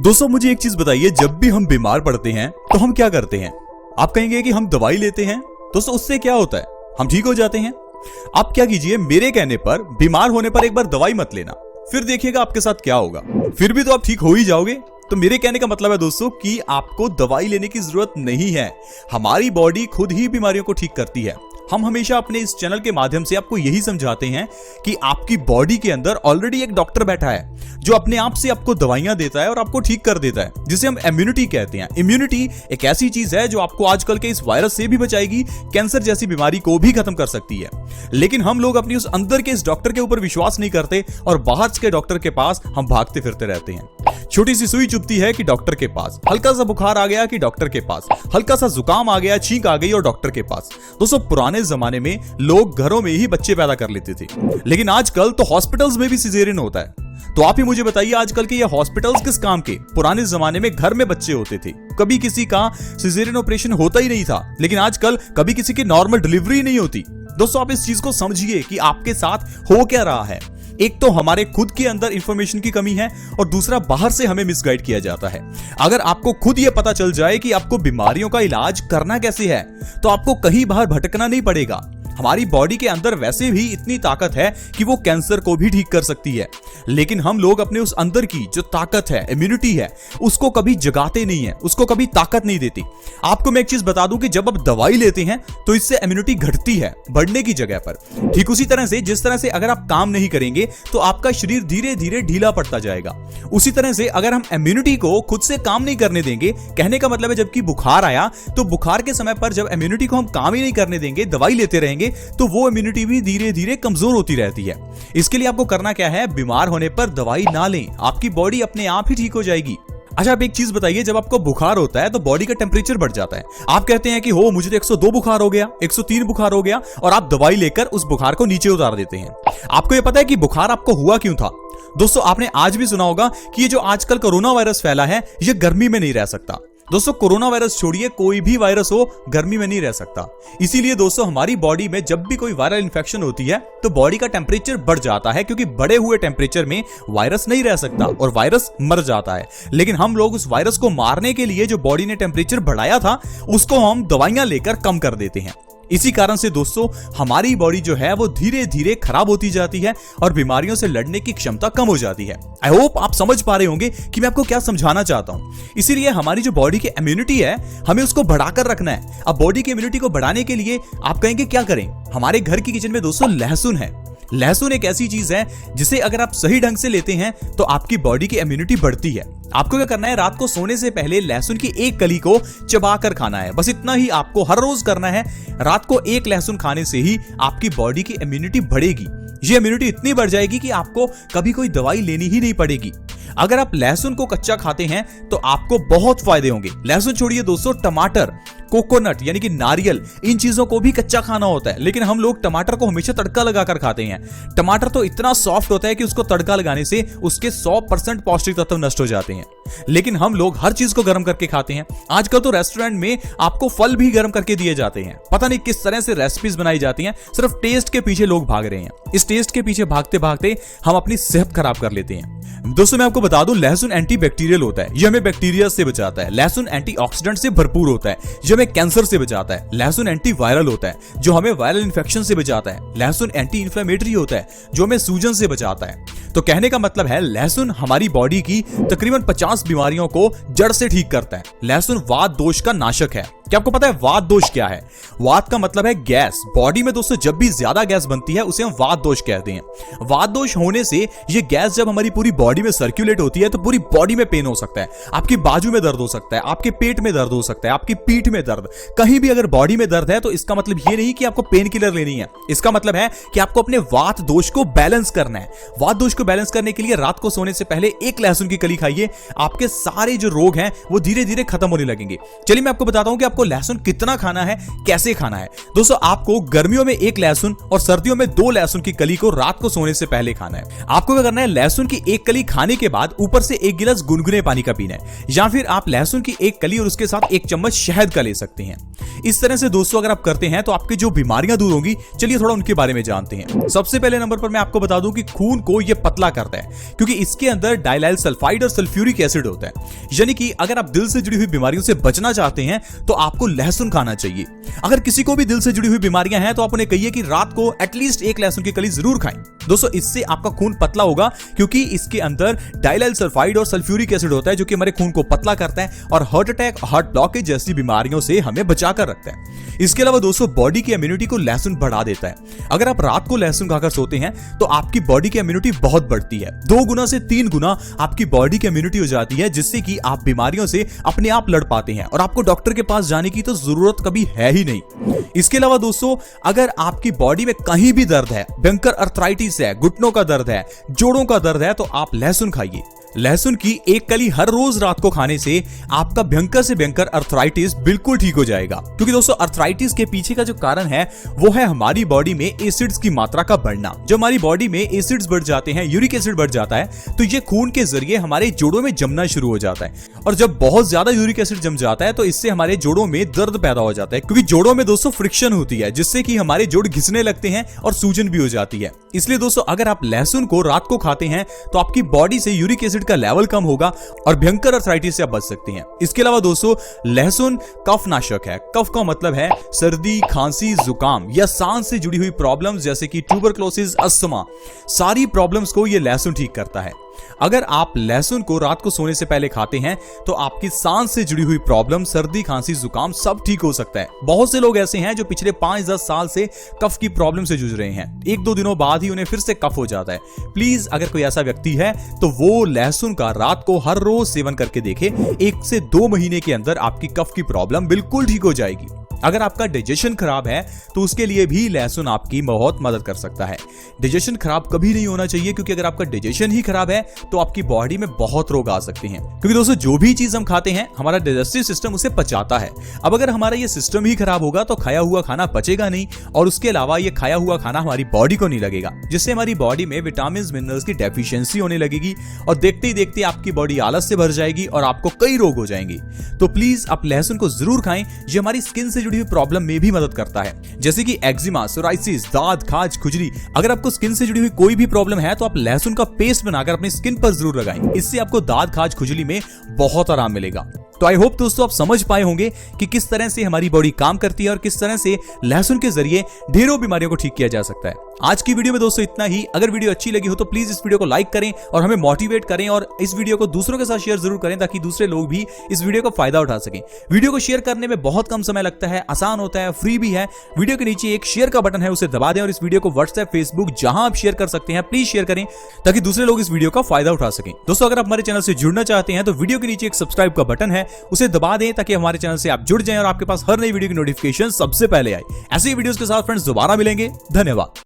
दोस्तों मुझे एक चीज बताइए, जब भी हम बीमार पड़ते हैं तो हम क्या करते हैं? आप कहेंगे कि हम दवाई लेते हैं। दोस्तों उससे क्या होता है? हम ठीक हो जाते हैं। आप क्या कीजिए, मेरे कहने पर बीमार होने पर एक बार दवाई मत लेना, फिर देखिएगा आपके साथ क्या होगा। फिर भी तो आप ठीक हो ही जाओगे। तो मेरे कहने का मतलब है दोस्तों कि आपको दवाई लेने की जरूरत नहीं है। हमारी बॉडी खुद ही बीमारियों को ठीक करती है। हम हमेशा अपने इस चैनल के माध्यम से आपको यही समझाते हैं कि आपकी बॉडी के अंदर ऑलरेडी एक डॉक्टर बैठा है जो अपने आप से आपको दवाइयां देता है और आपको ठीक कर देता है, जिसे हम इम्यूनिटी कहते हैं। इम्यूनिटी एक ऐसी चीज है जो आपको आजकल के इस वायरस से भी बचाएगी, कैंसर जैसी बीमारी को भी खत्म कर सकती है। लेकिन हम लोग अपनी उस अंदर के इस डॉक्टर के ऊपर विश्वास नहीं करते और बाहर के डॉक्टर के पास हम भागते फिरते रहते हैं। छोटी सी सुई चुभती है कि डॉक्टर के पास, हल्का सा बुखार आ गया कि डॉक्टर के पास, हल्का सा जुकाम आ गया, छींक आ गई और डॉक्टर के पास। दोस्तों पुराने जमाने में लोग घरों में ही बच्चे पैदा कर लेते थे, लेकिन आजकल तो हॉस्पिटल्स में भी सिजेरियन होता है। तो आप ही मुझे बताइए, आजकल के ये हॉस्पिटल्स किस काम के? पुराने जमाने में घर में बच्चे होते थे, कभी किसी का सिजेरियन ऑपरेशन होता ही नहीं था, लेकिन आजकल कभी किसी की नॉर्मल डिलीवरी नहीं होती। दोस्तों आप इस चीज को समझिए कि आपके साथ हो क्या रहा है। एक तो हमारे खुद के अंदर इंफॉर्मेशन की कमी है और दूसरा बाहर से हमें मिसगाइड किया जाता है। अगर आपको खुद ये पता चल जाए कि आपको बीमारियों का इलाज करना कैसे है, तो आपको कहीं बाहर भटकना नहीं पड़ेगा। हमारी बॉडी के अंदर वैसे भी इतनी ताकत है कि वो कैंसर को भी ठीक कर सकती है, लेकिन हम लोग अपने उस अंदर की जो ताकत है, इम्यूनिटी है, उसको कभी जगाते नहीं है, उसको कभी ताकत नहीं देती। आपको मैं एक चीज बता दूं कि जब आप दवाई लेते हैं तो इससे इम्यूनिटी घटती है, बढ़ने की जगह पर। ठीक उसी तरह से जिस तरह से अगर आप काम नहीं करेंगे तो आपका शरीर धीरे धीरे ढीला पड़ता जाएगा, उसी तरह से अगर हम इम्यूनिटी को खुद से काम नहीं करने देंगे, कहने का मतलब है जबकि बुखार आया तो बुखार के समय पर जब इम्यूनिटी को हम काम ही नहीं करने देंगे, दवाई लेते रहेंगे, तो वो इम्यूनिटी भी धीरे धीरे कमजोर होती रहती है। इसके लिए आपको करना क्या है, बीमार होने पर दवाई ना लें, आपकी बॉडी अपने आप ही ठीक हो जाएगी। अच्छा आप एक चीज बताइए, जब आपको बुखार होता है तो बॉडी का टेम्परेचर बढ़ जाता है। आप कहते हैं कि हो मुझे तो 102 बुखार हो गया, 103 बुखार हो गया, और आप दवाई लेकर उस बुखार को नीचे उतार देते हैं। आपको यह पता है कि बुखार आपको हुआ क्यों था? दोस्तों आपने आज भी सुना होगा कि ये जो आजकल कोरोना वायरस फैला है, ये गर्मी में नहीं रह सकता। दोस्तों कोरोना वायरस छोड़िए, कोई भी वायरस हो गर्मी में नहीं रह सकता। इसीलिए दोस्तों हमारी बॉडी में जब भी कोई वायरल इंफेक्शन होती है तो बॉडी का टेम्परेचर बढ़ जाता है, क्योंकि बढ़े हुए टेम्परेचर में वायरस नहीं रह सकता और वायरस मर जाता है। लेकिन हम लोग उस वायरस को मारने के लिए जो बॉडी ने टेम्परेचर बढ़ाया था, उसको हम दवाइयां लेकर कम कर देते हैं। इसी कारण से दोस्तों हमारी बॉडी जो है वो धीरे धीरे खराब होती जाती है और बीमारियों से लड़ने की क्षमता कम हो जाती है। आई होप आप समझ पा रहे होंगे कि मैं आपको क्या समझाना चाहता हूं। इसीलिए हमारी जो बॉडी की इम्यूनिटी है, हमें उसको बढ़ाकर रखना है। अब बॉडी की इम्यूनिटी को बढ़ाने के लिए आप कहेंगे क्या करें? हमारे घर की किचन में दोस्तों लहसुन है। लहसुन एक ऐसी चीज है जिसे अगर आप सही ढंग से लेते हैं तो आपकी बॉडी की इम्यूनिटी बढ़ती है। आपको क्या करना है, रात को सोने से पहले लहसुन की एक कली को चबाकर खाना है। बस इतना ही आपको हर रोज करना है। रात को एक लहसुन खाने से ही आपकी बॉडी की इम्यूनिटी बढ़ेगी। ये इम्यूनिटी इतनी बढ़ जाएगी कि आपको कभी कोई दवाई लेनी ही नहीं पड़ेगी। अगर आप लहसुन को कच्चा खाते हैं तो आपको बहुत फायदे होंगे। लहसुन छोड़िए दोस्तों, टमाटर, कोकोनट यानी कि नारियल, इन चीजों को भी कच्चा खाना होता है, लेकिन हम लोग टमाटर को हमेशा तड़का लगाकर खाते हैं। टमाटर तो इतना सॉफ्ट होता है कि उसको तड़का लगाने से उसके 100% पौष्टिक तत्व नष्ट हो जाते हैं, लेकिन हम लोग हर चीज को गर्म करके खाते हैं। आजकल तो रेस्टोरेंट में आपको फल भी गर्म करके दिए जाते हैं। पता नहीं किस तरह से रेसिपीज बनाई जाती हैं, सिर्फ टेस्ट के पीछे लोग भाग रहे हैं। इस टेस्ट के पीछे भागते भागते हम अपनी सेहत खराब कर लेते हैं। दोस्तों मैं आपको बता दूं, लहसुन एंटीबैक्टीरियल होता है, यह हमें बैक्टीरिया से बचाता है। लहसुन एंटीऑक्सीडेंट से भरपूर होता है, जो हमें कैंसर से बचाता है। लहसुन एंटीवायरल होता है, जो हमें वायरल इन्फेक्शन से बचाता है। लहसुन एंटी इंफ्लेमेटरी होता है, जो हमें सूजन से बचाता है। तो कहने का मतलब है लहसुन हमारी बॉडी की तकरीबन 50 बीमारियों को जड़ से ठीक करता है। लहसुन वात दोष का नाशक है। क्या आपको पता है वात दोष क्या है? वात का मतलब है गैस। बॉडी में दोस्तों जब भी ज्यादा गैस बनती है उसे हम वात दोष कहते हैं। वात दोष होने से ये गैस जब हमारी पूरी बॉडी में सर्कुलेट होती है तो पूरी बॉडी में पेन हो सकता है। आपकी बाजू में दर्द हो सकता है, आपके पेट में दर्द हो सकता है, आपकी पीठ में दर्द, कहीं भी अगर बॉडी में दर्द है तो इसका मतलब ये नहीं कि आपको पेन किलर लेनी है। इसका मतलब है कि आपको अपने वात दोष को बैलेंस करना है। वात दोष को बैलेंस करने के लिए रात को सोने से पहले एक लहसुन की कली खाइए। आपके सारे जो रोग हैं वो धीरे धीरे खत्म होने लगेंगे। चलिए मैं आपको बताता हूं कि आप आपको लहसुन कितना खाना है, कैसे खाना है। दोस्तों आपको गर्मियों में 1 लहसुन और सर्दियों में 2 लहसुन की कली को रात को सोने से पहले खाना है। आपको क्या करना है, लहसुन की 1 कली खाने के बाद ऊपर से 1 गिलास गुनगुने पानी का पीना है, या फिर आप लहसुन की 1 कली और उसके साथ 1 चम्मच शहद का ले सकते हैं। इस तरह से दोस्तों अगर आप करते हैं तो आपकी जो बीमारियां दूर होंगी। चलिए थोड़ा उनके बारे में जानते हैं। सबसे पहले नंबर पर मैं आपको बता दूं कि खून को यह पतला करता है, क्योंकि इसके अंदर डाइलाइल सल्फाइड और सल्फ्यूरिक एसिड होता है। यानी कि अगर आप दिल से जुड़ी हुई बीमारियों से बचना चाहते हैं तो आपको लहसुन खाना चाहिए। अगर किसी को भी दिल से जुड़ी हुई बीमारियां हैं तो आप उन्हें कहिए कि रात को एटलीस्ट 1 लहसुन की कली जरूर खाएं। दोस्तों इससे आपका खून पतला होगा, क्योंकि इसके अंदर डाइलाइल सल्फाइड और सल्फ्यूरिक एसिड होता है, जो कि हमारे खून को पतला करता है और हार्ट अटैक, हार्ट ब्लॉकेज जैसी बीमारियों से हमें बचाकर रखता है। इसके अलावा दोस्तों बॉडी की इम्यूनिटी को लहसुन बढ़ा देता है। अगर आप रात को लहसुन खाकर सोते हैं तो आपकी बॉडी की इम्यूनिटी बहुत बढ़ती है। 2 गुना से 3 गुना आपकी बॉडी की इम्यूनिटी हो जाती है, जिससे कि आप बीमारियों से अपने आप लड़ पाते हैं और आपको डॉक्टर के पास जाने की तो जरूरत कभी है ही नहीं। इसके अलावा दोस्तों अगर आपकी बॉडी में कहीं भी दर्द है, भयंकर अर्थराइटिस है, घुटनों का दर्द है, जोड़ों का दर्द है, तो आप लहसुन खाइए। लहसुन की 1 कली हर रोज रात को खाने से आपका भयंकर से भयंकर अर्थराइटिस बिल्कुल ठीक हो जाएगा। क्योंकि दोस्तों अर्थराइटिस के पीछे का जो कारण है वो है हमारी बॉडी में एसिड्स की मात्रा का बढ़ना। जब हमारी बॉडी में एसिड्स बढ़ जाते हैं, यूरिक एसिड बढ़ जाता है, तो ये खून के जरिए हमारे जोड़ों में जमना शुरू हो जाता है। और जब बहुत ज्यादा यूरिक एसिड जम जाता है तो इससे हमारे जोड़ों में दर्द पैदा हो जाता है, क्योंकि जोड़ों में दोस्तों फ्रिक्शन होती है, जिससे कि हमारे जोड़ घिसने लगते हैं और सूजन भी हो जाती है। इसलिए दोस्तों अगर आप लहसुन को रात को खाते हैं तो आपकी बॉडी से यूरिक एसिड का लेवल कम होगा और भयंकर अर्थराइटिस से आप बच सकते हैं। इसके अलावा दोस्तों लहसुन कफनाशक है। कफ का मतलब है सर्दी, खांसी, जुकाम या सांस से जुड़ी हुई प्रॉब्लम्स जैसे कि ट्यूबरक्लोसिस, अस्थमा, सारी प्रॉब्लम्स को यह लहसुन ठीक करता है। अगर आप लहसुन को रात को सोने से पहले खाते हैं तो आपकी सांस से जुड़ी हुई प्रॉब्लम, सर्दी, खांसी, जुकाम सब ठीक हो सकता है। बहुत से लोग ऐसे हैं जो पिछले 5-10 साल से कफ की प्रॉब्लम से जूझ रहे हैं। 1-2 दिनों बाद ही उन्हें फिर से कफ हो जाता है। प्लीज अगर कोई ऐसा व्यक्ति है तो वो लहसुन का रात को हर रोज सेवन करके देखे। 1 से 2 महीने के अंदर आपकी कफ की प्रॉब्लम बिल्कुल ठीक हो जाएगी। अगर आपका डाइजेशन खराब है तो उसके लिए भी लहसुन आपकी बहुत मदद कर सकता है। डाइजेशन खराब कभी नहीं होना चाहिए, क्योंकि अगर आपका डाइजेशन ही खराब है तो आपकी बॉडी में बहुत रोग आ सकते हैं। क्योंकि दोस्तों जो भी चीज हम खाते हैं हमारा डाइजेस्टिव सिस्टम उसे पचाता है। अब अगर हमारा ये सिस्टम ही खराब होगा तो खाया हुआ खाना पचेगा नहीं, और उसके अलावा ये खाया हुआ खाना हमारी बॉडी को नहीं लगेगा, जिससे हमारी बॉडी में विटामिन, मिनरल्स की डेफिशिएंसी होने लगेगी और देखते ही देखते आपकी बॉडी आलस से भर जाएगी और आपको कई रोग हो जाएंगे। तो प्लीज आप लहसुन को जरूर खाएं। ये हमारी स्किन से जुड़ी हुई प्रॉब्लम में भी मदद करता है, जैसे कि एक्जिमा, सोराइसिस, दाद, खाज, खुजली। अगर आपको स्किन से जुड़ी हुई कोई भी प्रॉब्लम है तो आप लहसुन का पेस्ट बनाकर अपनी स्किन पर जरूर लगाएं। इससे आपको दाद, खाज, खुजली में बहुत आराम मिलेगा। तो आई होप दोस्तों आप समझ पाए होंगे कि किस तरह से हमारी बॉडी काम करती है और किस तरह से लहसुन के जरिए ढेरों बीमारियों को ठीक किया जा सकता है। आज की वीडियो में दोस्तों इतना ही। अगर वीडियो अच्छी लगी हो तो प्लीज इस वीडियो को लाइक करें और हमें मोटिवेट करें, और इस वीडियो को दूसरों के साथ शेयर जरूर करें ताकि दूसरे लोग भी इस वीडियो का फायदा उठा सकें। वीडियो को शेयर करने में बहुत कम समय लगता है, आसान होता है, फ्री भी है। वीडियो के नीचे एक शेयर का बटन है, उसे दबा दें और इस वीडियो को व्हाट्सएप, फेसबुक जहां आप शेयर कर सकते हैं प्लीज शेयर करें ताकि दूसरे लोग इस वीडियो का फायदा उठा सकें। दोस्तों अगर आप हमारे चैनल से जुड़ना चाहते हैं तो वीडियो के नीचे एक सब्सक्राइब का बटन है, उसे दबा दें ताकि हमारे चैनल से आप जुड़ जाएं और आपके पास हर नई वीडियो की नोटिफिकेशन सबसे पहले आए। ऐसे ही वीडियोस के साथ फ्रेंड्स दोबारा मिलेंगे। धन्यवाद।